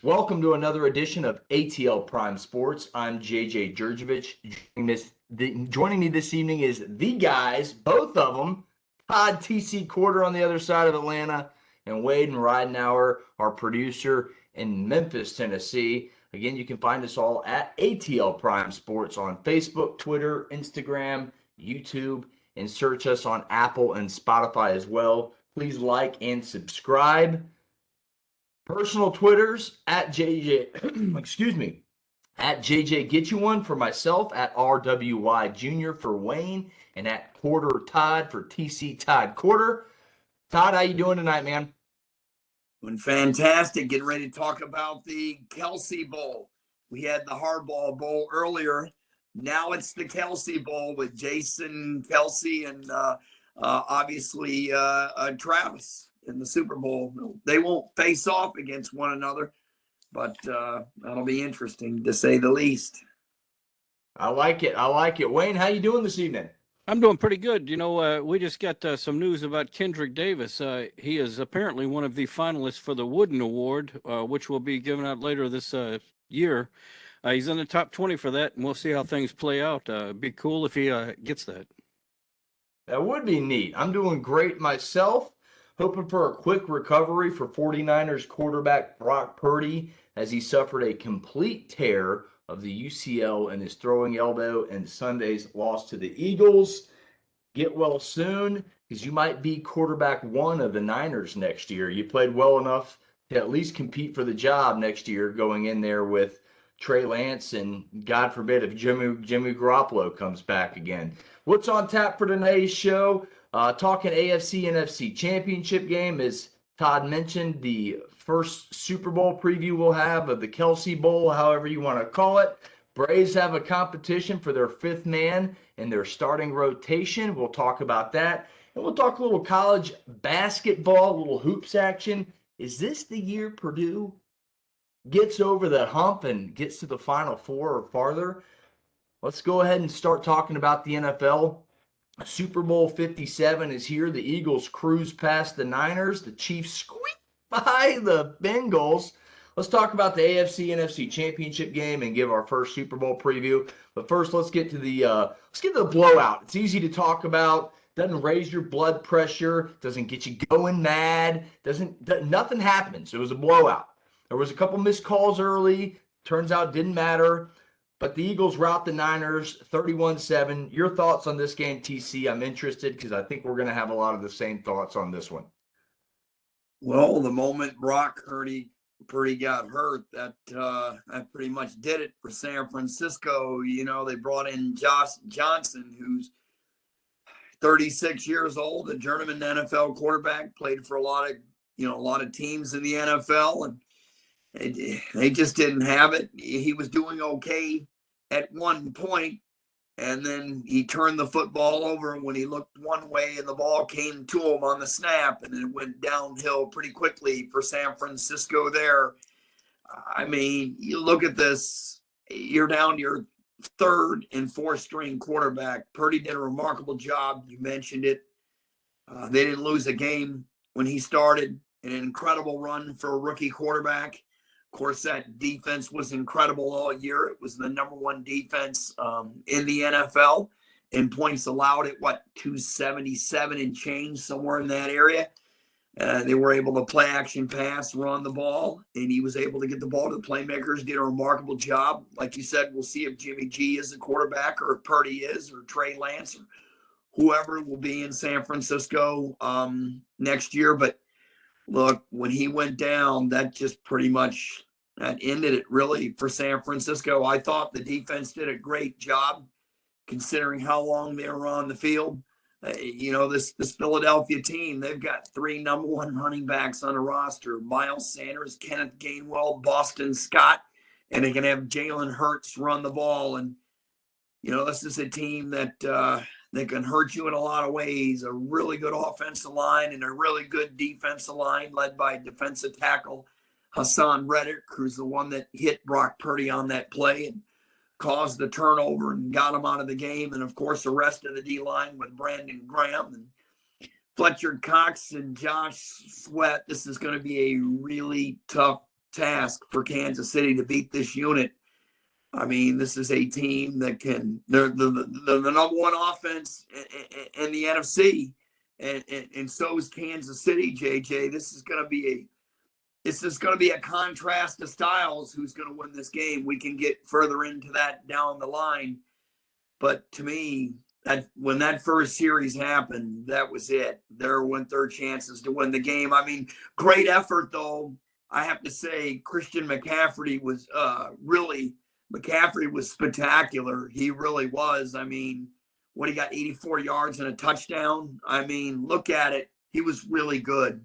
Welcome to another edition of ATL Prime Sports. I'm JJ Jurjevich. Joining me this evening is the guys, both of them, Todd TC Corder on the other side of Atlanta, and Wade and Ridenauer, our producer in Memphis, Tennessee. Again, you can find us all at ATL Prime Sports on Facebook, Twitter, Instagram, YouTube, and search us on Apple and Spotify as well. Please like and subscribe. Personal Twitters at JJ, excuse me, at JJ Get You One for myself, at RWY Jr. for Wayne, and at Corder Todd for TC Todd Corder. Todd, how you doing tonight, man? Doing fantastic. Getting ready to talk about the Kelsey Bowl. We had the Hardball Bowl earlier. Now it's the Kelsey Bowl with Jason Kelsey and obviously Travis in the Super Bowl. They won't face off against one another, but that'll be interesting to say the least. I like it. Wayne, how you doing this evening? I'm doing pretty good. We just got some news about Kendrick Davis. He is apparently one of the finalists for the Wooden Award, which will be given out later this year. He's in the top 20 for that, and we'll see how things play out. It'd be cool if he gets that. That would be neat. I'm doing great myself. Hoping for a quick recovery for 49ers quarterback Brock Purdy as he suffered a complete tear of the UCL in his throwing elbow in Sunday's loss to the Eagles. Get well soon, because you might be quarterback one of the Niners next year. You played well enough to at least compete for the job next year going in there with Trey Lance, and God forbid if Jimmy Garoppolo comes back again. What's on tap for today's show? Talking AFC, NFC championship game, as Todd mentioned, the first Super Bowl preview we'll have of the Kelsey Bowl, however you want to call it. Braves have a competition for their fifth man in their starting rotation. We'll talk about that. And we'll talk a little college basketball, a little hoops action. Is this the year Purdue gets over the hump and gets to the Final Four or farther? Let's go ahead and start talking about the NFL. Super Bowl 57 is here. The Eagles cruise past the Niners. The Chiefs squeak by the Bengals. Let's talk about the AFC NFC championship game and give our first Super Bowl preview. But first, let's get to the blowout. It's easy to talk about. Doesn't raise your blood pressure. Doesn't get you going mad. Nothing happens. It was a blowout. There was a couple missed calls early. Turns out didn't matter. But the Eagles rout the Niners 31-7. Your thoughts on this game, TC? I'm interested because I think we're going to have a lot of the same thoughts on this one. Well, the moment Brock Purdy got hurt, that pretty much did it for San Francisco. They brought in Josh Johnson, who's 36 years old, a journeyman NFL quarterback, played for a lot of teams in the NFL, and they just didn't have it. He was doing okay at one point, and then he turned the football over when he looked one way and the ball came to him on the snap, and it went downhill pretty quickly for San Francisco there. I mean, you look at this, you're down to your third and fourth string quarterback. Purdy did a remarkable job. You mentioned it. They didn't lose a game when he started. An incredible run for a rookie quarterback. Of course, that defense was incredible all year. It was the number one defense in the NFL in points allowed at 277 and change, somewhere in that area. They were able to play action pass, run the ball, and he was able to get the ball to the playmakers, did a remarkable job. Like you said, we'll see if Jimmy G is the quarterback or if Purdy is or Trey Lance or whoever will be in San Francisco next year. But look, when he went down, that just pretty much that ended it really for San Francisco. I thought the defense did a great job considering how long they were on the field. This Philadelphia team, they've got three number one running backs on the roster: Miles Sanders, Kenneth Gainwell, Boston Scott, and they can have Jalen Hurts run the ball. And this is a team that can hurt you in a lot of ways. A really good offensive line and a really good defensive line led by defensive tackle Hassan Reddick, who's the one that hit Brock Purdy on that play and caused the turnover and got him out of the game. And, of course, the rest of the D-line with Brandon Graham and Fletcher Cox and Josh Sweat. This is going to be a really tough task for Kansas City to beat this unit. I mean, this is a team that they're the number one offense in the NFC, and so is Kansas City, JJ. This is going to be a contrast to styles who's going to win this game. We can get further into that down the line. But to me, when that first series happened, that was it. There went their chances to win the game. I mean, great effort, though. I have to say, Christian McCaffrey was spectacular. He really was. I mean, he got 84 yards and a touchdown. I mean, look at it. He was really good.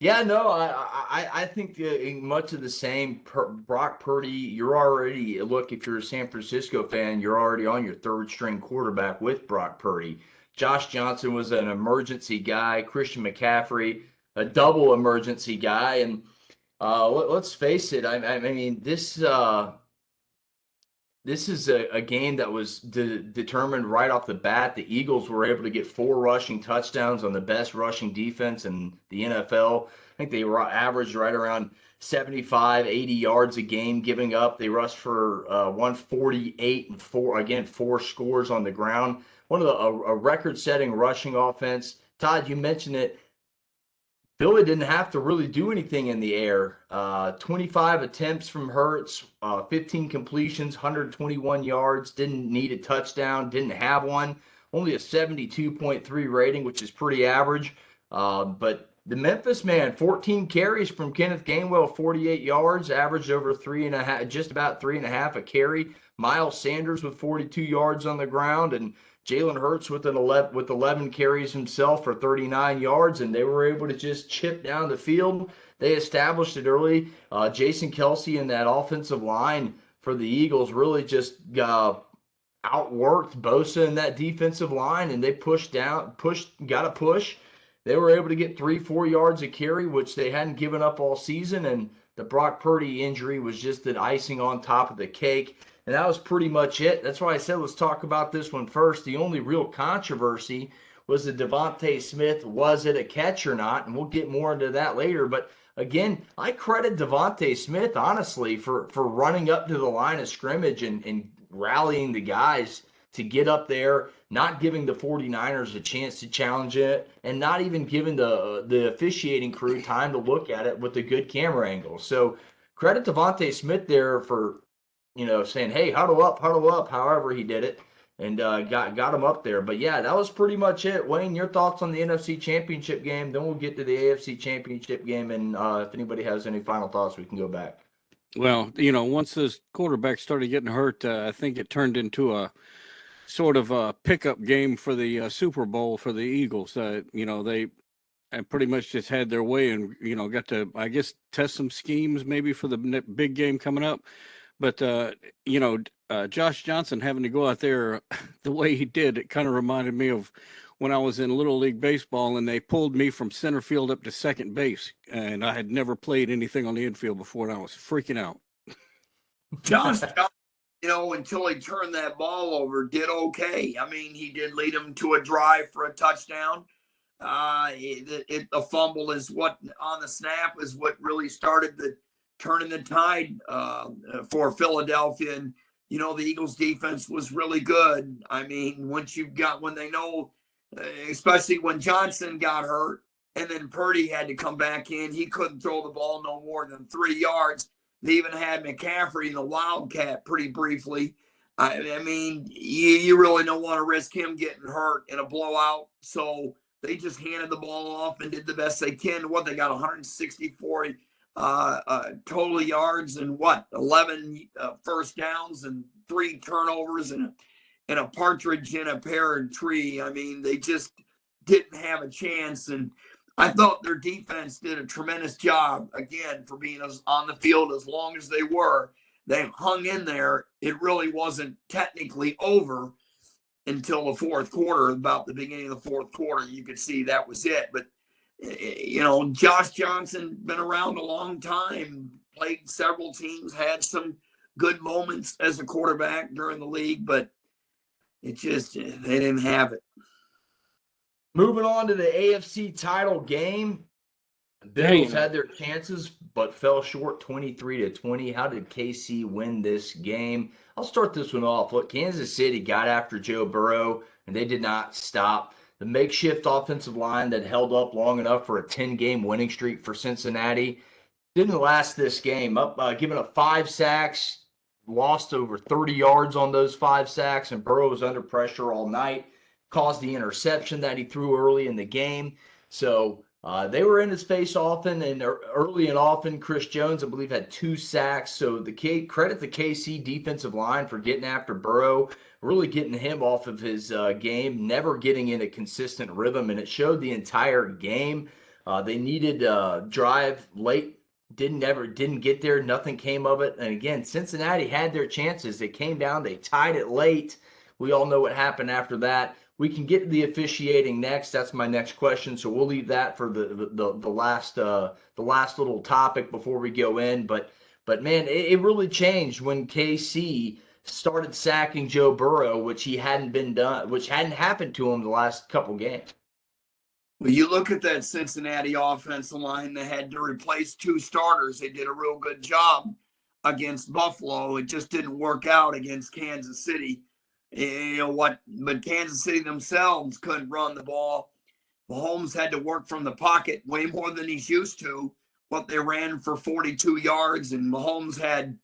Yeah, no, I think much of the same. Brock Purdy, you're already, look, if you're a San Francisco fan, you're already on your third string quarterback with Brock Purdy. Josh Johnson was an emergency guy. Christian McCaffrey, a double emergency guy. And let's face it, I mean, this is a game that was determined right off the bat. The Eagles were able to get 4 rushing touchdowns on the best rushing defense in the NFL. I think they averaged right around 75, 80 yards a game giving up. They rushed for 148 and 4 scores on the ground. One of a record-setting rushing offense. Todd, you mentioned it. Philly didn't have to really do anything in the air. 25 attempts from Hurts, 15 completions, 121 yards, didn't need a touchdown, didn't have one. Only a 72.3 rating, which is pretty average. But the Memphis man, 14 carries from Kenneth Gainwell, 48 yards, averaged over 3.5, just about 3.5 a carry. Miles Sanders with 42 yards on the ground, and Jalen Hurts with 11 carries himself for 39 yards, and they were able to just chip down the field. They established it early. Jason Kelce and that offensive line for the Eagles really just outworked Bosa and that defensive line, and they got a push. They were able to get 3-4 yards a carry, which they hadn't given up all season, and the Brock Purdy injury was just an icing on top of the cake. And that was pretty much it. That's why I said let's talk about this one first. The only real controversy was the Devontae Smith, was it a catch or not? And we'll get more into that later. But again, I credit Devontae Smith, honestly, for running up to the line of scrimmage and rallying the guys to get up there, not giving the 49ers a chance to challenge it, and not even giving the officiating crew time to look at it with a good camera angle. So credit Devontae Smith there for saying, hey, huddle up, however he did it, and got him up there. But, yeah, that was pretty much it. Wayne, your thoughts on the NFC Championship game, then we'll get to the AFC Championship game, and if anybody has any final thoughts, we can go back. Well, once this quarterback started getting hurt, I think it turned into a sort of a pickup game for the Super Bowl for the Eagles. They pretty much just had their way and, got to, I guess, test some schemes maybe for the big game coming up. But, Josh Johnson having to go out there the way he did, it kind of reminded me of when I was in Little League Baseball and they pulled me from center field up to second base. And I had never played anything on the infield before, and I was freaking out. Josh, until he turned that ball over, did okay. I mean, he did lead him to a drive for a touchdown. The fumble is what on the snap is what really started turning the tide for Philadelphia. And, the Eagles defense was really good. I mean, when they know, especially when Johnson got hurt and then Purdy had to come back in, he couldn't throw the ball no more than 3 yards. They even had McCaffrey in the Wildcat pretty briefly. I mean, you really don't want to risk him getting hurt in a blowout. So they just handed the ball off and did the best they can. They got 164 total yards and 11 first downs and 3 turnovers and a partridge in a pear tree. I mean, they just didn't have a chance. And I thought their defense did a tremendous job, again, for being on the field as long as they were. They hung in there. It really wasn't technically over until the fourth quarter. About the beginning of the fourth quarter, you could see that was it. But, Josh Johnson, been around a long time, played several teams, had some good moments as a quarterback during the league, but they didn't have it. Moving on to the AFC title game, Bengals had their chances, but fell short 23-20. How did KC win this game? I'll start this one off. Look, Kansas City got after Joe Burrow, and they did not stop. The makeshift offensive line that held up long enough for a 10-game winning streak for Cincinnati didn't last this game. Giving up 5 sacks, lost over 30 yards on those 5 sacks, and Burrow was under pressure all night, caused the interception that he threw early in the game. So they were in his face often, and early and often. Chris Jones, I believe, had 2 sacks. So credit the KC defensive line for getting after Burrow, really getting him off of his game, never getting in a consistent rhythm, and it showed the entire game. They needed drive late. Didn't get there. Nothing came of it. And again, Cincinnati had their chances. They came down. They tied it late. We all know what happened after that. We can get to the officiating next. That's my next question. So we'll leave that for the last little topic before we go in. But man, it really changed when KC started sacking Joe Burrow, which hadn't happened to him the last couple games. Well, you look at that Cincinnati offensive line, they had to replace 2 starters. They did a real good job against Buffalo. It just didn't work out against Kansas City. You know what? But Kansas City themselves couldn't run the ball. Mahomes had to work from the pocket way more than he's used to. What they ran for 42 yards, and Mahomes had,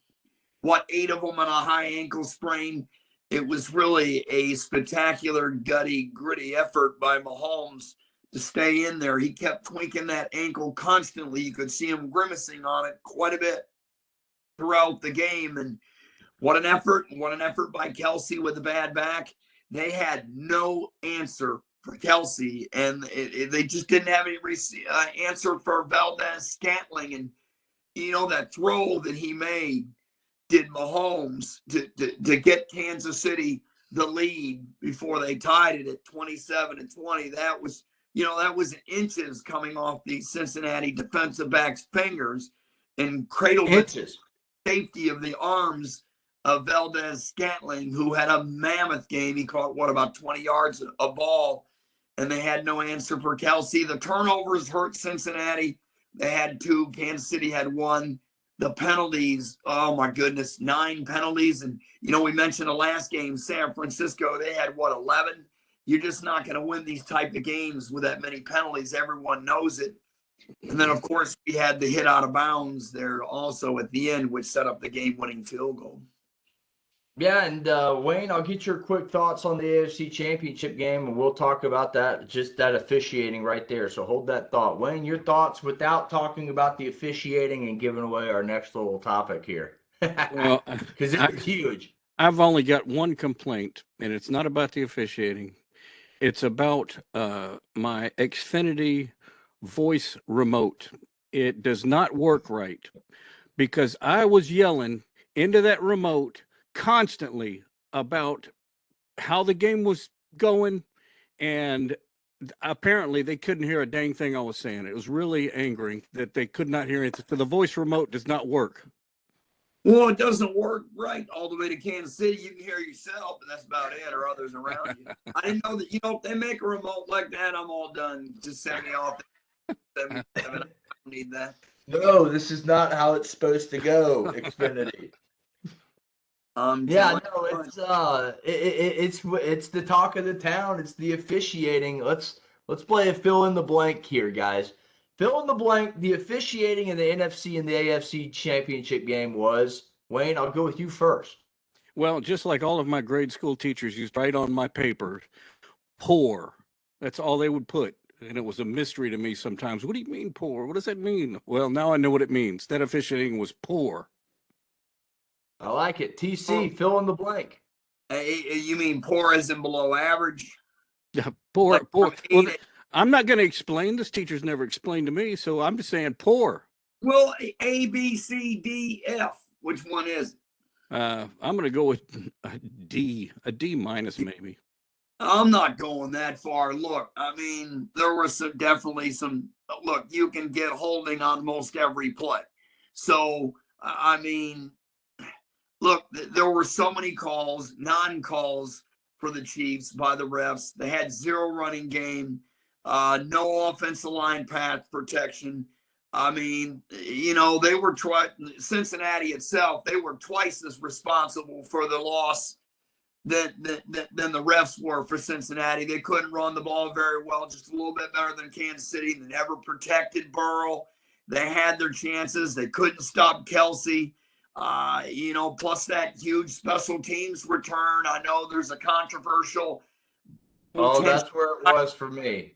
8 of them on a high ankle sprain. It was really a spectacular, gritty effort by Mahomes to stay in there. He kept tweaking that ankle constantly. You could see him grimacing on it quite a bit throughout the game. And what an effort by Kelsey with the bad back. They had no answer for Kelsey, and they just didn't have any answer for Valdez-Scantling. And, that throw that he made did Mahomes to get Kansas City the lead before they tied it at 27-20. That was inches coming off the Cincinnati defensive back's fingers and cradled the safety of the arms of Valdez-Scantling, who had a mammoth game. He caught, about 20 yards a ball, and they had no answer for Kelsey. The turnovers hurt Cincinnati. They had 2. Kansas City had 1. The penalties, oh my goodness, 9 penalties. And, we mentioned the last game, San Francisco, they had, 11? You're just not going to win these type of games with that many penalties. Everyone knows it. And then, of course, we had the hit out of bounds there also at the end, which set up the game-winning field goal. Yeah, and Wayne, I'll get your quick thoughts on the AFC Championship game, and we'll talk about that, just that officiating right there. So hold that thought. Wayne, your thoughts without talking about the officiating and giving away our next little topic here. Well, because it's huge. I've only got one complaint, and it's not about the officiating. It's about my Xfinity voice remote. It does not work right because I was yelling into that remote constantly about how the game was going, and apparently they couldn't hear a dang thing I was saying. It was really angering that they could not hear it. So the voice remote does not work. Well, it doesn't work right all the way to Kansas City. You can hear yourself, but that's about it, or others around you. I didn't know that, if they make a remote like that, I'm all done. Just send me off. 77. I don't need that. No, this is not how it's supposed to go, Xfinity. It's the talk of the town. It's the officiating. Let's play a fill in the blank here, guys. Fill in the blank. The officiating in the NFC and the AFC championship game was, Wayne, I'll go with you first. Well, just like all of my grade school teachers used to write on my paper, poor. That's all they would put. And it was a mystery to me sometimes. What do you mean poor? What does that mean? Well, now I know what it means. That officiating was poor. I like it. TC, fill in the blank. You mean poor as in below average? Yeah, poor. Well, I'm not going to explain. This teacher's never explained to me, so I'm just saying poor. Well, A, B, C, D, F. Which one is it? I'm going to go with a D minus maybe. I'm not going that far. Look, there was definitely some. Look, you can get holding on most every play. So, look, there were so many calls, non-calls for the Chiefs by the refs. They had 0 running game, no offensive line path protection. I mean, they were Cincinnati itself. They were twice as responsible for the loss than the refs were for Cincinnati. They couldn't run the ball very well, just a little bit better than Kansas City. They never protected Burrow. They had their chances. They couldn't stop Kelsey. Plus that huge special teams return. I know there's a controversial. Oh, that's where it was for me.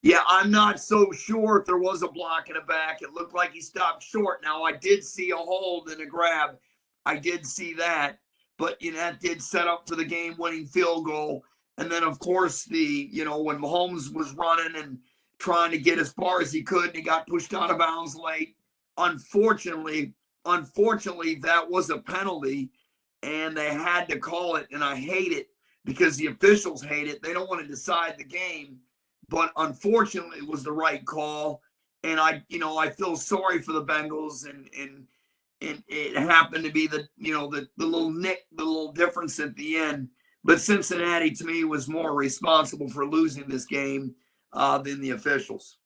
Yeah, I'm not so sure if there was a block in the back. It looked like he stopped short. Now, I did see a hold and a grab. I did see that. But, that did set up for the game-winning field goal. And then, of course, when Mahomes was running and trying to get as far as he could, and he got pushed out of bounds late. Unfortunately, that was a penalty, and they had to call it. And I hate it because the officials hate it. They don't want to decide the game. But unfortunately, it was the right call. And I feel sorry for the Bengals, and it happened to be the little difference at the end. But Cincinnati, to me, was more responsible for losing this game than the officials.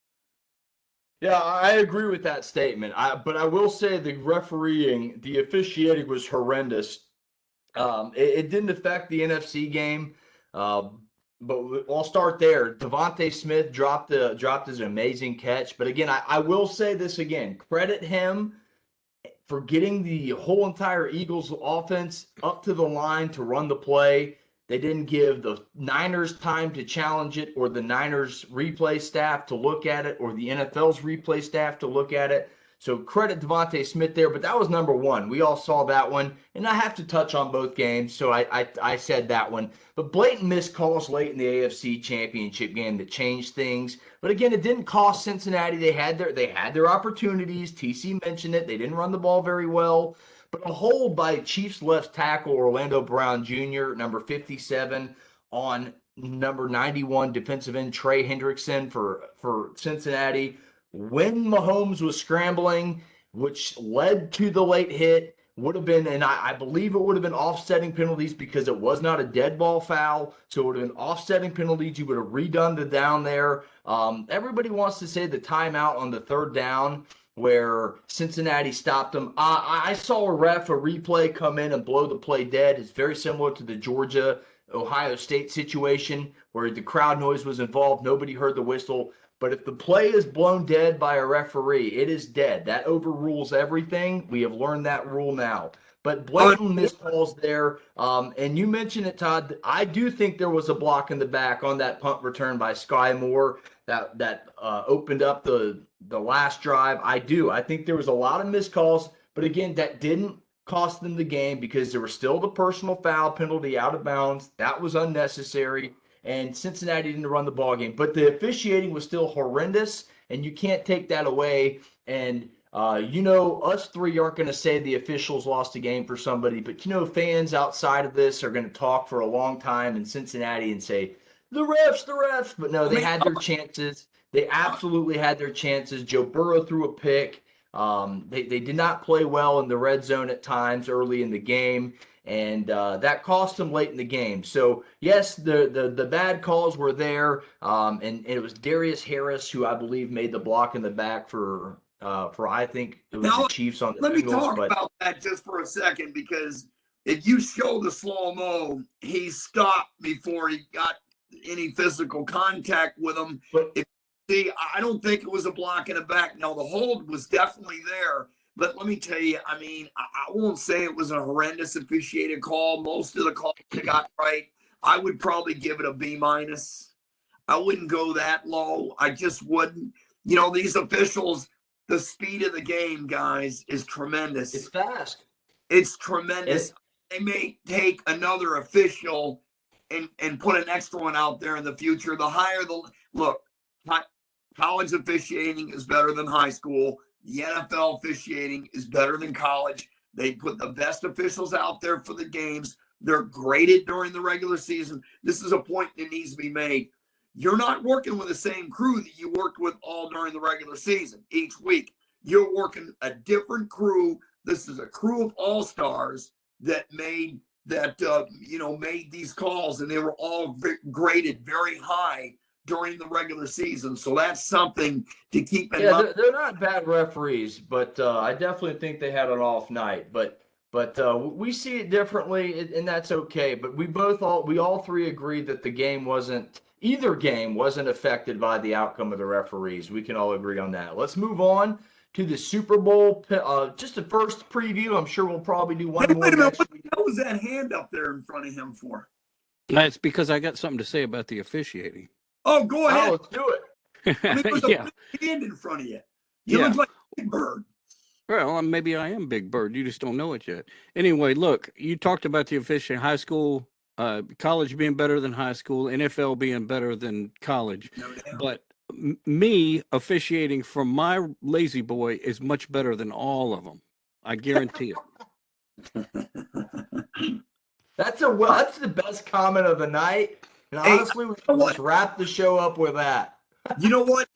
Yeah, I agree with that statement. But I will say the officiating was horrendous. It didn't affect the NFC game. But I'll start there. Devontae Smith dropped his amazing catch. But again, I will say this again. Credit him for getting the whole entire Eagles offense up to the line to run the play. They didn't give the Niners time to challenge it, or the Niners replay staff to look at it, or the NFL's replay staff to look at it. So credit Devontae Smith there, but that was number one. We all saw that one, and I have to touch on both games, so I said that one. But blatant missed calls late in the AFC Championship game that changed things. But again, it didn't cost Cincinnati. They had their opportunities. TC mentioned it. They didn't run the ball very well. But a hold by Chiefs left tackle Orlando Brown Jr., number 57, on number 91 defensive end Trey Hendrickson for Cincinnati. When Mahomes was scrambling, which led to the late hit, would have been, and I believe it would have been offsetting penalties because it was not a dead ball foul. So it would have been offsetting penalties. You would have redone the down there. Everybody wants to say the timeout on the third down where Cincinnati stopped them. I saw a replay come in and blow the play dead. It's very similar to the Georgia-Ohio State situation where the crowd noise was involved. Nobody heard the whistle. But if the play is blown dead by a referee, it is dead. That overrules everything. We have learned that rule now. But blatant missed calls there. And you mentioned it, Todd. I do think there was a block in the back on that punt return by Sky Moore that opened up the last drive. I do. I think there was a lot of missed calls. But again, that didn't cost them the game because there was still the personal foul penalty out of bounds. That was unnecessary. And Cincinnati didn't run the ball game. But the officiating was still horrendous, and you can't take that away. And, us three aren't going to say the officials lost a game for somebody, but, fans outside of this are going to talk for a long time in Cincinnati and say, the refs. But no, they had their chances. They absolutely had their chances. Joe Burrow threw a pick. They did not play well in the red zone at times early in the game. And that cost them late in the game. So, yes, the bad calls were there, and it was Darius Harris who I believe made the block in the back for I think it was the Chiefs on the Let Bengals. me talk about that just for a second, because if you show the slow-mo, he stopped before he got any physical contact with him. But I don't think it was a block in the back. Now, the hold was definitely there. But let me tell you, I won't say it was a horrendous officiated call. Most of the calls they got right. I would probably give it a B-. I wouldn't go that low. I just wouldn't. These officials, the speed of the game, guys, is tremendous. It's fast. It's tremendous. They may take another official and put an extra one out there in the future. The higher the – look, college officiating is better than high school. The NFL officiating is better than college. They put the best officials out there for the games. They're graded during the regular season. This is a point that needs to be made. You're not working with the same crew that you worked with all during the regular season each week. You're working a different crew. This is a crew of all-stars that made these calls, and they were all graded very high during the regular season. So that's something to keep in Yeah, mind. they're not bad referees, but I definitely think they had an off night. But we see it differently, and that's okay. But we all three agree that either game wasn't affected by the outcome of the referees. We can all agree on that. Let's move on to the Super Bowl. Just a first preview. I'm sure we'll probably do one Hey, more wait a minute. next What week. the hell was that hand up there in front of him for? That's because I got something to say about the officiating. Oh, go Oh, ahead. let's do it. I mean, there's a Yeah. big hand in front of you. You Yeah. look like a big bird. Well, maybe I am Big Bird. You just don't know it yet. Anyway, look, you talked about the officiating, high school, college being better than high school, NFL being better than college. No doubt. But me officiating from my lazy boy is much better than all of them. I guarantee it. That's the best comment of the night. And Hey, honestly, we can just wrap the show up with that. You know what?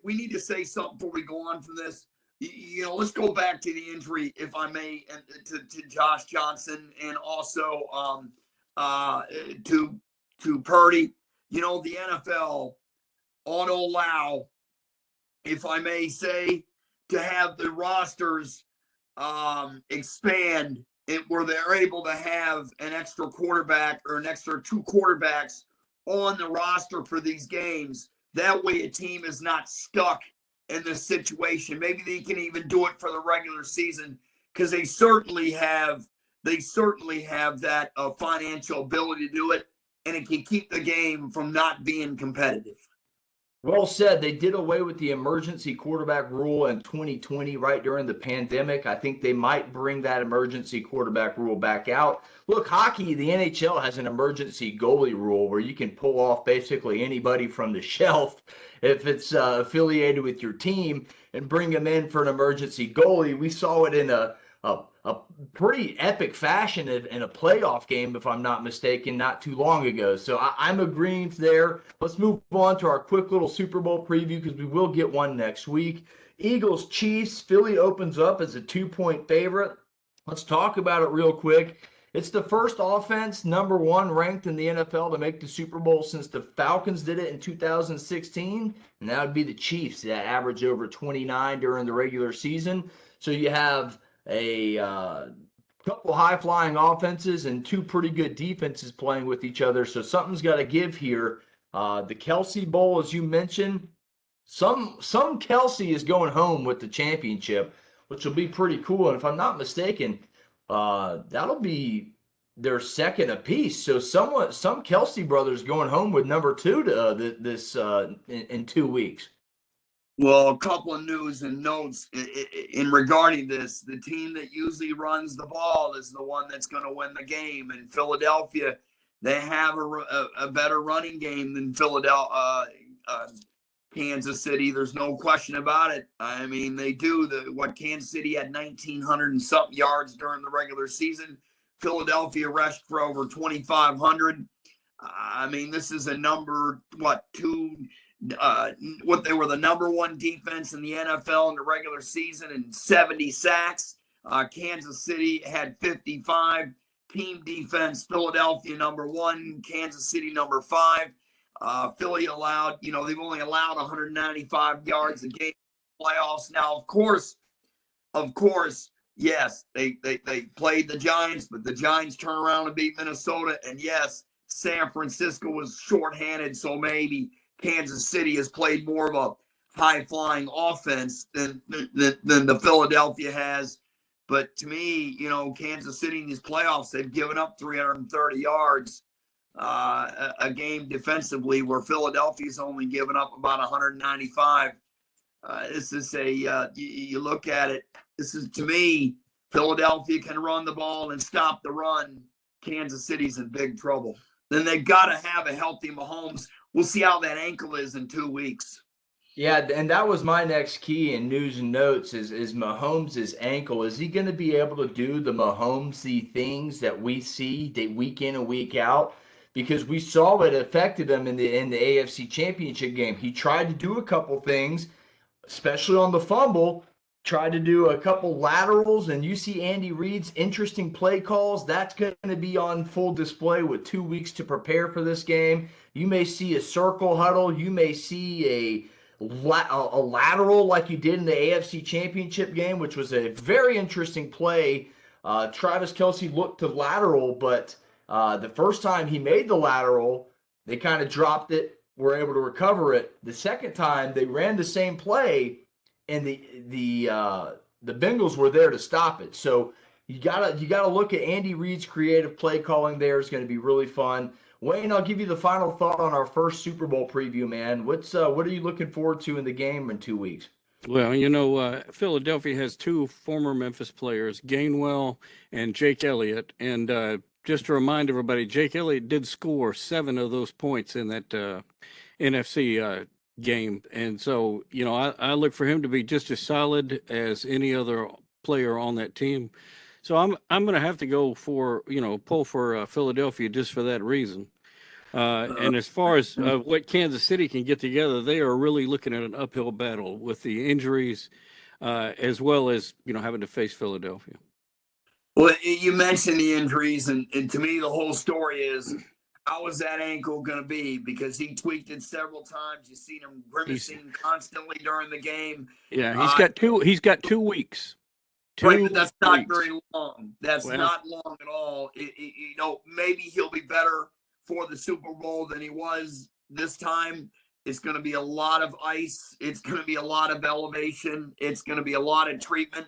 We need to say something before we go on from this. Let's go back to the injury, if I may, and to Josh Johnson, and also to Purdy. The NFL ought to allow, if I may say, to have the rosters expand where they're able to have an extra quarterback or an extra two quarterbacks on the roster for these games. That way a team is not stuck in this situation. Maybe they can even do it for the regular season, because they certainly have that financial ability to do it, and it can keep the game from not being competitive. Well said. They did away with the emergency quarterback rule in 2020, right during the pandemic. I think they might bring that emergency quarterback rule back out. Look, hockey, the NHL has an emergency goalie rule where you can pull off basically anybody from the shelf if it's affiliated with your team and bring them in for an emergency goalie. We saw it in a pretty epic fashion in a playoff game, if I'm not mistaken, not too long ago. So I'm agreeing there. Let's move on to our quick little Super Bowl preview, because we will get one next week. Eagles, Chiefs. Philly opens up as a 2-point favorite. Let's talk about it real quick. It's the first offense, number one ranked in the NFL, to make the Super Bowl since the Falcons did it in 2016. And that would be the Chiefs that averaged over 29 during the regular season. So you have a couple high-flying offenses and two pretty good defenses playing with each other. So something's got to give here. The Kelsey Bowl, as you mentioned, some Kelsey is going home with the championship, which will be pretty cool. And if I'm not mistaken, that'll be their second apiece. So some Kelsey brothers going home with number two to in 2 weeks. Well, a couple of news and notes in regarding this. The team that usually runs the ball is the one that's going to win the game. In Philadelphia, they have a better running game than Kansas City. There's no question about it. I mean, they do. Kansas City had 1,900 and something yards during the regular season. Philadelphia rushed for over 2,500. I mean, this is a number, they were the number one defense in the NFL in the regular season and 70 sacks. Kansas City had 55. Team defense, Philadelphia number one, Kansas City number 5. Philly allowed, they've only allowed 195 yards a game in playoffs. Now, of course, yes, they played the Giants, but the Giants turn around and beat Minnesota. And yes, San Francisco was shorthanded, so maybe Kansas City has played more of a high-flying offense than the Philadelphia has. But to me, Kansas City in these playoffs, they've given up 330 yards a game defensively, where Philadelphia's only given up about 195. This is you look at it, this is, to me, Philadelphia can run the ball and stop the run. Kansas City's in big trouble. Then they've got to have a healthy Mahomes. We'll see how that ankle is in 2 weeks. Yeah, and that was my next key in news and notes is Mahomes' ankle. Is he going to be able to do the Mahomesy things that we see week in and week out? Because we saw it affected him in the AFC Championship game. He tried to do a couple things, especially on the fumble, Tried to do a couple laterals, and you see Andy Reid's interesting play calls. That's going to be on full display with 2 weeks to prepare for this game. You may see a circle huddle. You may see a lateral like you did in the AFC Championship game, which was a very interesting play. Travis Kelce looked to lateral, but the first time he made the lateral, they kind of dropped it, were able to recover it. The second time, they ran the same play, and the Bengals were there to stop it. So you gotta look at Andy Reid's creative play calling. There is going to be really fun. Wayne, I'll give you the final thought on our first Super Bowl preview, man. What are you looking forward to in the game in 2 weeks? Well, Philadelphia has two former Memphis players, Gainwell and Jake Elliott. And just to remind everybody, Jake Elliott did score 7 of those points in that NFC game. And so, I look for him to be just as solid as any other player on that team. So I'm going to have to go for, pull for Philadelphia just for that reason. And as far as what Kansas City can get together, they are really looking at an uphill battle with the injuries, as well as, having to face Philadelphia. Well, you mentioned the injuries, and to me, the whole story is, how is that ankle going to be? Because he tweaked it several times. You've seen him grimacing constantly during the game. Yeah, he's got 2 weeks. Right, but that's not very long. That's not long at all. Maybe he'll be better for the Super Bowl than he was this time. It's going to be a lot of ice. It's going to be a lot of elevation. It's going to be a lot of treatment.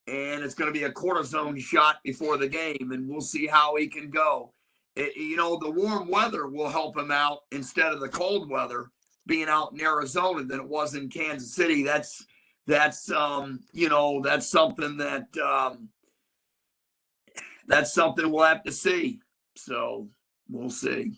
And it's going to be a cortisone shot before the game. And we'll see how he can go. The warm weather will help him out instead of the cold weather being out in Arizona than it was in Kansas City. That's something that's something we'll have to see. So we'll see.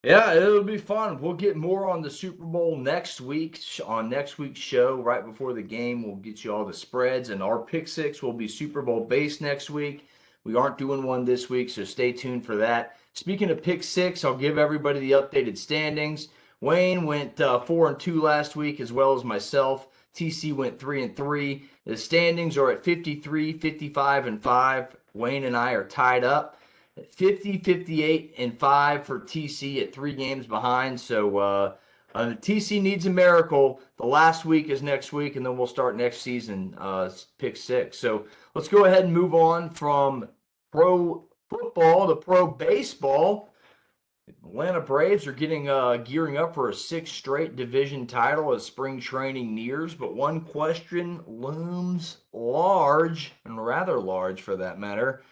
Yeah, it'll be fun. We'll get more on the Super Bowl next week on next week's show. Right before the game, we'll get you all the spreads, and our pick six will be Super Bowl based next week. We aren't doing one this week, so stay tuned for that. Speaking of pick six, I'll give everybody the updated standings. Wayne went 4-2 last week, as well as myself. TC went 3-3. The standings are at 53, 55, and 5. Wayne and I are tied up. 50, 58, and 5 for TC at 3 games behind. So TC needs a miracle. The last week is next week, and then we'll start next season, pick six. So let's go ahead and move on from pro football to pro baseball. Atlanta Braves are gearing up for a 6th straight division title as spring training nears, but one question looms large, and rather large for that matter,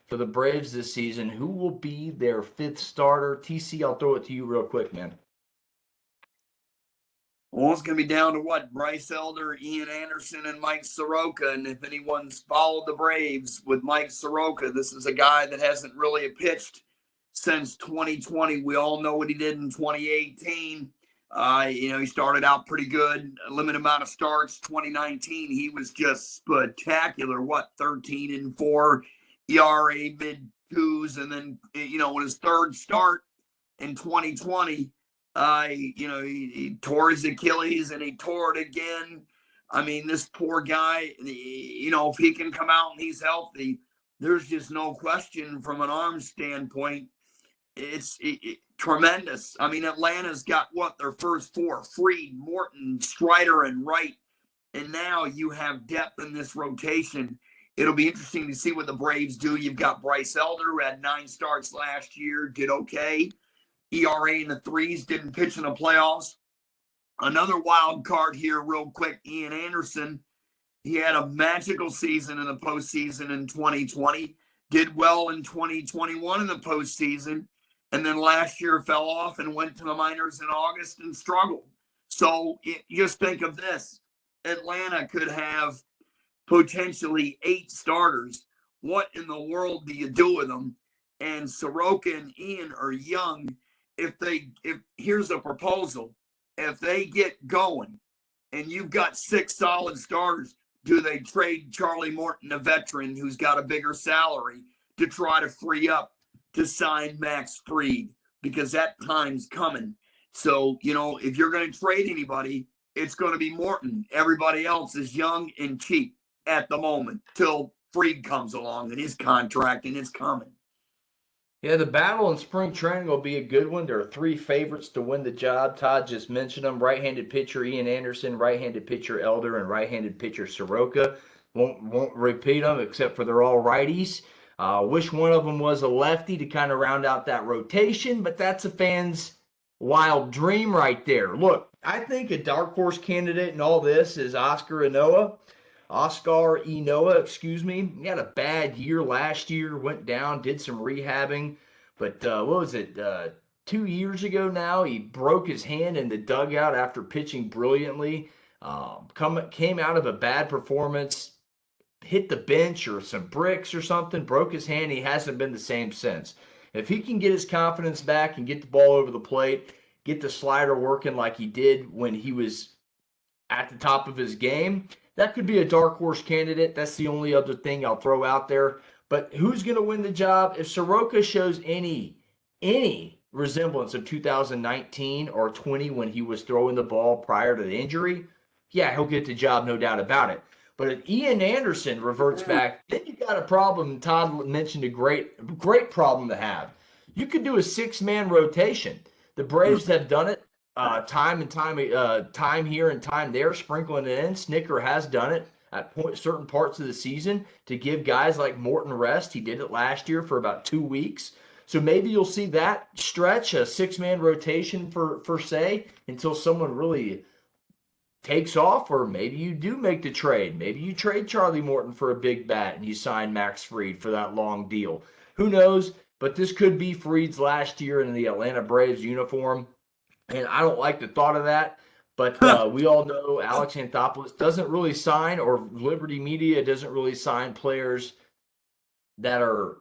for the Braves this season. Who will be their 5th starter? TC, I'll throw it to you real quick, man. Well, it's going to be down to Bryce Elder, Ian Anderson, and Mike Soroka. And if anyone's followed the Braves with Mike Soroka, this is a guy that hasn't really pitched since 2020. We all know what he did in 2018. He started out pretty good, a limited amount of starts. 2019, he was just spectacular. 13-4. ERA mid-2s, and then in his 3rd start in 2020, he tore his Achilles and he tore it again. I mean, this poor guy, if he can come out and he's healthy, there's just no question from an arm standpoint. It's tremendous. I mean, Atlanta's got their first 4: Freed, Morton, Strider, and Wright, and now you have depth in this rotation. It'll be interesting to see what the Braves do. You've got Bryce Elder, who had 9 starts last year, did okay. ERA in the 3s, didn't pitch in the playoffs. Another wild card here real quick, Ian Anderson. He had a magical season in the postseason in 2020, did well in 2021 in the postseason, and then last year fell off and went to the minors in August and struggled. So just think of this. Atlanta could have potentially 8 starters. What in the world do you do with them? And Soroka and Ian are young. If here's a proposal, if they get going and you've got 6 solid starters, do they trade Charlie Morton, a veteran who's got a bigger salary, to try to free up to sign Max Fried? Because that time's coming. So, if you're going to trade anybody, it's going to be Morton. Everybody else is young and cheap at the moment till Freed comes along and his contract, and it's coming. Yeah, the battle in spring training will be a good one. There are three favorites to win the job. Todd just mentioned them. Right-handed pitcher Ian Anderson, right-handed pitcher Elder, and right-handed pitcher Soroka. Won't repeat them except for they're all righties. Wish one of them was a lefty to kind of round out that rotation, but that's a fan's wild dream right there. Look, I think a dark horse candidate in all this is Oscar Inoue. Excuse me. He had a bad year last year, went down, did some rehabbing. But what was it? 2 years ago now, he broke his hand in the dugout after pitching brilliantly. Came out of a bad performance, hit the bench or some bricks or something, broke his hand. He hasn't been the same since. If he can get his confidence back and get the ball over the plate, get the slider working like he did when he was at the top of his game, that could be a dark horse candidate. That's the only other thing I'll throw out there. But who's going to win the job? If Soroka shows any resemblance of 2019 or 20 when he was throwing the ball prior to the injury, yeah, he'll get the job, no doubt about it. But if Ian Anderson reverts back, then you got a problem. Todd mentioned a great problem to have. You could do a six-man rotation. The Braves have done it time here and time there, sprinkling it in. Snicker has done it at certain parts of the season to give guys like Morton rest. He did it last year for about 2 weeks. So maybe you'll see that stretch, a six-man rotation for say, until someone really takes off, or maybe you do make the trade. Maybe you trade Charlie Morton for a big bat and you sign Max Fried for that long deal. Who knows? But this could be Fried's last year in the Atlanta Braves uniform. And I don't like the thought of that. But we all know Alex Anthopoulos doesn't really sign, or Liberty Media doesn't really sign players that are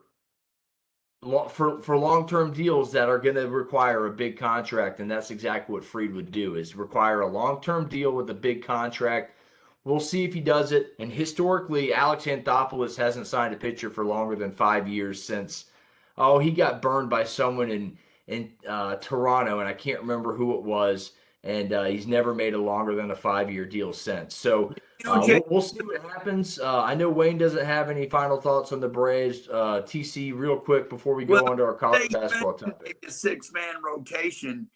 for long-term deals that are going to require a big contract, and that's exactly what Fried would do, is require a long-term deal with a big contract. We'll see if he does it. And historically, Alex Anthopoulos hasn't signed a pitcher for longer than 5 years since, he got burned by someone in Toronto, and I can't remember who it was, and he's never made a longer than a 5-year deal since. So we'll see what happens. I know Wayne doesn't have any final thoughts on the Braves. TC, real quick before we go on to our college basketball topic. A six-man rotation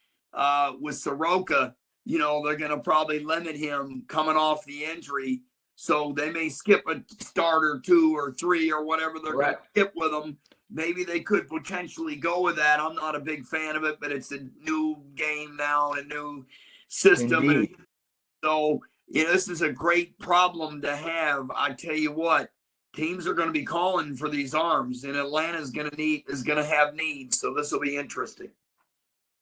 with Soroka, they're going to probably limit him coming off the injury. So they may skip a start or 2 or 3 or whatever they're going to skip with him. Maybe they could potentially go with that. I'm not a big fan of it, but it's a new game now and a new system. And so, this is a great problem to have. I tell you what, teams are going to be calling for these arms, and Atlanta is going to have needs. So this will be interesting.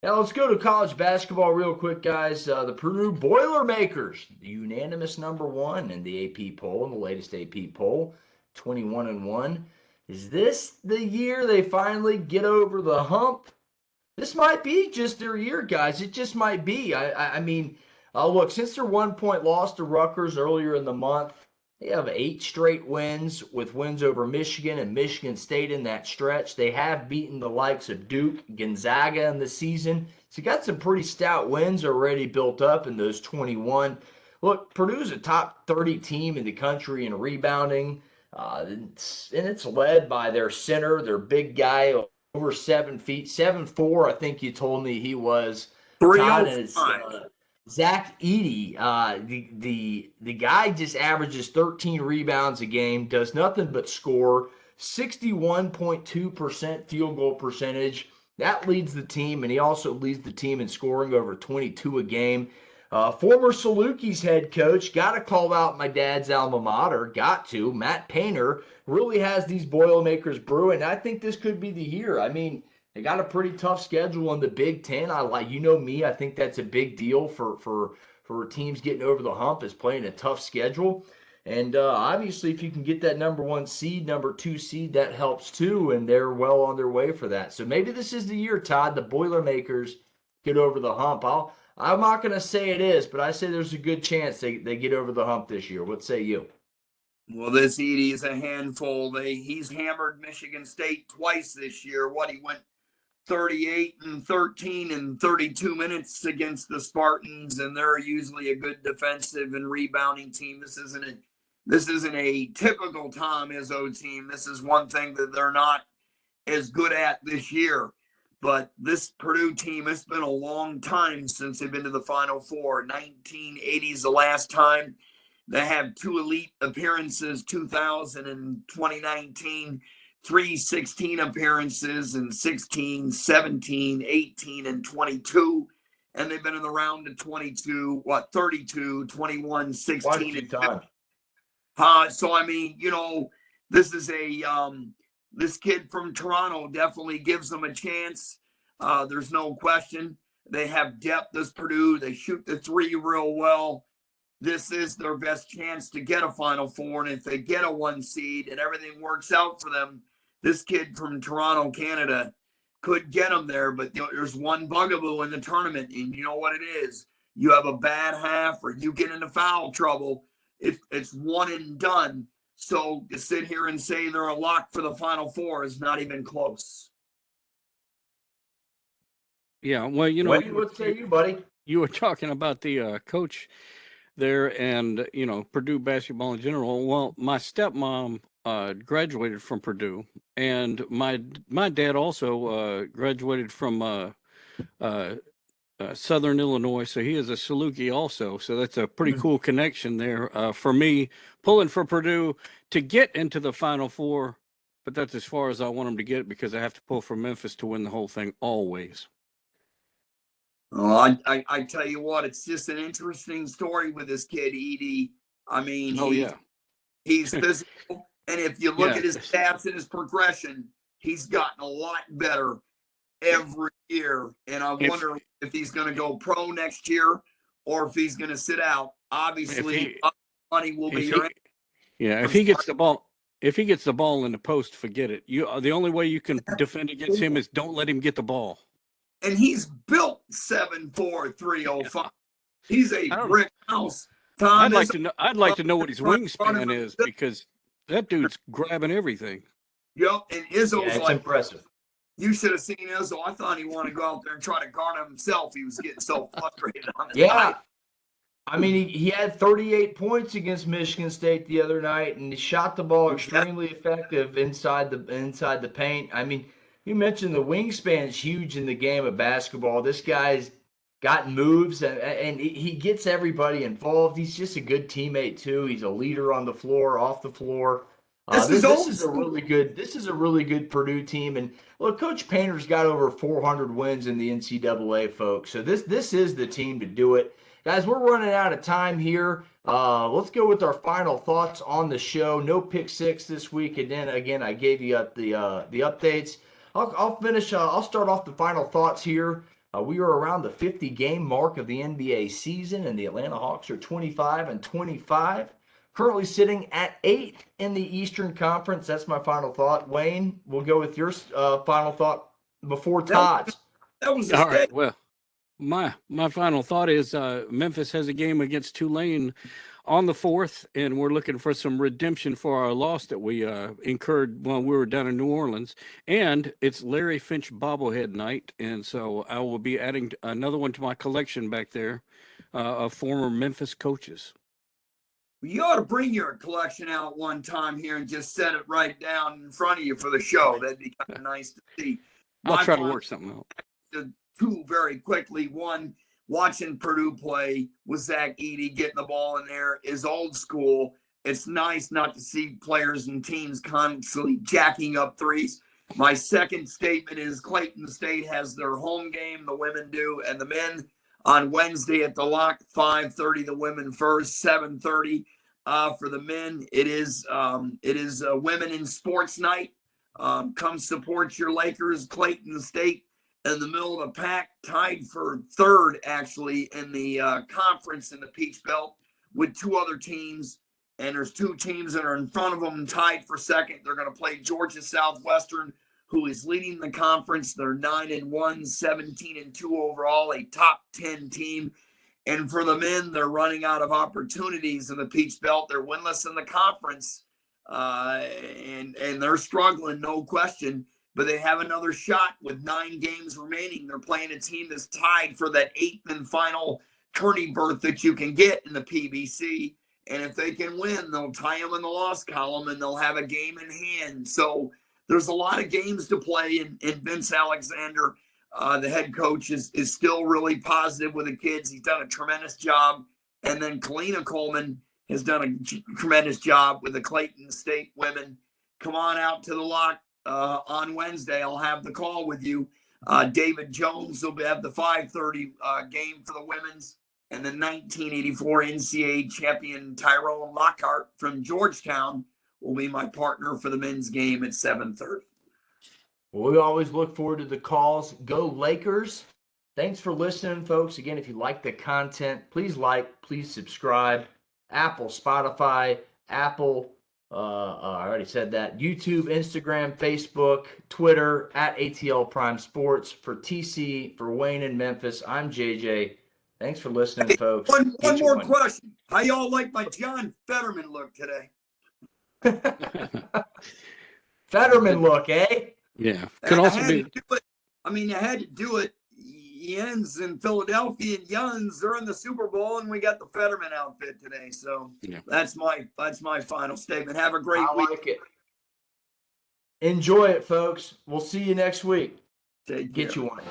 Now let's go to college basketball real quick, guys. The Purdue Boilermakers, the unanimous number 1 in the AP poll, in the latest AP poll, 21-1. Is this the year they finally get over the hump? This might be just their year, guys. It just might be. I mean, look, since their 1-point loss to Rutgers earlier in the month, they have 8 straight wins, with wins over Michigan and Michigan State in that stretch. They have beaten the likes of Duke, Gonzaga in the season. So got some pretty stout wins already built up in those 21. Look, Purdue's a top 30 team in the country in rebounding. And it's led by their center, their big guy, over 7 feet, 7'4". I think you told me he was. 305. Zach Edey. The guy just averages 13 rebounds a game, does nothing but score. 61.2% field goal percentage. That leads the team, and he also leads the team in scoring, over 22 a game. Former Salukis head coach, got to call out my dad's alma mater, Matt Painter, really has these Boilermakers brewing. I think this could be the year. I mean, they got a pretty tough schedule in the Big Ten. I think that's a big deal for teams getting over the hump, is playing a tough schedule. And obviously, if you can get that number 1 seed, number 2 seed, that helps too, and they're well on their way for that. So maybe this is the year, Todd, the Boilermakers get over the hump. I'm not going to say it is, but I say there's a good chance they get over the hump this year. What say you? Well, this Edey is a handful. He's hammered Michigan State twice this year. He went 38 and 13 and 32 minutes against the Spartans, and they're usually a good defensive and rebounding team. This isn't a typical Tom Izzo team. This is one thing that they're not as good at this year. But this Purdue team, it's been a long time since they've been to the Final Four. 1980 is the last time. They have 2 elite appearances, 2000 and 2019, 3 16 appearances in 16, 17, 18, and 22. And they've been in the round of 22, 32, 21, 16. And so, I mean, this is this kid from Toronto definitely gives them a chance. There's no question. They have depth as Purdue. They shoot the 3 real well. This is their best chance to get a Final Four. And if they get a 1 seed and everything works out for them, this kid from Toronto, Canada, could get them there. But there's one bugaboo in the tournament, and you know what it is. You have a bad half or you get into foul trouble. It's one and done. So to sit here and say they're a lock for the Final Four is not even close. Yeah, well, what say you, buddy? You were talking about the coach there and, Purdue basketball in general. Well, my stepmom graduated from Purdue, and my dad also graduated from Southern Illinois, so he is a Saluki also. So that's a pretty cool connection there for me, pulling for Purdue to get into the Final Four. But that's as far as I want them to get, because I have to pull for Memphis to win the whole thing always. Well, I tell you what, it's just an interesting story with this kid, Edie. I mean, he's physical, and if you look at his stats and his progression, he's gotten a lot better every year. And I wonder if he's going to go pro next year or if he's going to sit out. Obviously, money will be your. Yeah, if he gets the ball. If he gets the ball in the post, forget it. The only way you can defend against him is don't let him get the ball. And he's built 7'4", 305. He's a brick house. I'd like to know what his wingspan is, because that dude's grabbing everything. Yep, and Izzo's like impressive. You should have seen Izzo. I thought he wanted to go out there and try to guard him himself. He was getting so frustrated on his night. I mean, he had 38 points against Michigan State the other night, and he shot the ball extremely effective inside the paint. I mean, you mentioned the wingspan is huge in the game of basketball. This guy's got moves, and he gets everybody involved. He's just a good teammate too. He's a leader on the floor, off the floor. This is a really good Purdue team. And look, Coach Painter's got over 400 wins in the NCAA, folks. So this is the team to do it. Guys, we're running out of time here. Let's go with our final thoughts on the show. No pick six this week, and then again, I gave you the updates. I'll finish. I'll start off the final thoughts here. We are around the 50 game mark of the NBA season, and the Atlanta Hawks are 25-25. Currently sitting at 8th in the Eastern Conference. That's my final thought. Wayne, we'll go with your final thought before Todd's. That was all right. Well, my final thought is Memphis has a game against Tulane on the 4th, and we're looking for some redemption for our loss that we incurred when we were down in New Orleans. And it's Larry Finch bobblehead night, and so I will be adding another one to my collection back there of former Memphis coaches. You ought to bring your collection out one time here and just set it right down in front of you for the show. That'd be kind of nice to see. I'll try to work something out. Two very quickly. One, watching Purdue play with Zach Edey getting the ball in there is old school. It's nice not to see players and teams constantly jacking up threes. My second statement is Clayton State has their home game, the women do, and the men on Wednesday at the Lock, 5:30. The women first, 7:30 for the men. It is Women in Sports Night. Come support your Lakers. Clayton State in the middle of the pack, tied for third actually in the conference in the Peach Belt with 2 other teams. And there's 2 teams that are in front of them tied for second. They're going to play Georgia Southwestern, who is leading the conference. They're 9-1, 17-2 overall, a top 10 team. And for the men, they're running out of opportunities in the Peach Belt. They're winless in the conference, and they're struggling, no question. but they have another shot with 9 games remaining. They're playing a team that's tied for that 8th and final tourney berth that you can get in the PBC. And if they can win, they'll tie them in the loss column and they'll have a game in hand. So there's a lot of games to play. And Vince Alexander, the head coach, is still really positive with the kids. He's done a tremendous job. And then Kalina Coleman has done a tremendous job with the Clayton State women. Come on out to the lock on Wednesday. I'll have the call with you. David Jones will have the 5:30 game for the women's. And the 1984 NCAA champion Tyrone Lockhart from Georgetown will be my partner for the men's game at 7:30. Well, we always look forward to the calls. Go Lakers. Thanks for listening, folks. Again, if you like the content, please please subscribe. Apple, Spotify, Apple, I already said that. YouTube, Instagram, Facebook, Twitter, at ATL Prime Sports. For TC, for Wayne in Memphis, I'm JJ. Thanks for listening, folks. One more question. How y'all like my John Fetterman look today? Fetterman look, eh? Yeah. Could also be. I had to do it. Jens in Philadelphia and Jens, they're in the Super Bowl, and we got the Fetterman outfit today. So that's my final statement. Have a great week. I like it. Enjoy it, folks. We'll see you next week. Take care. Get you one.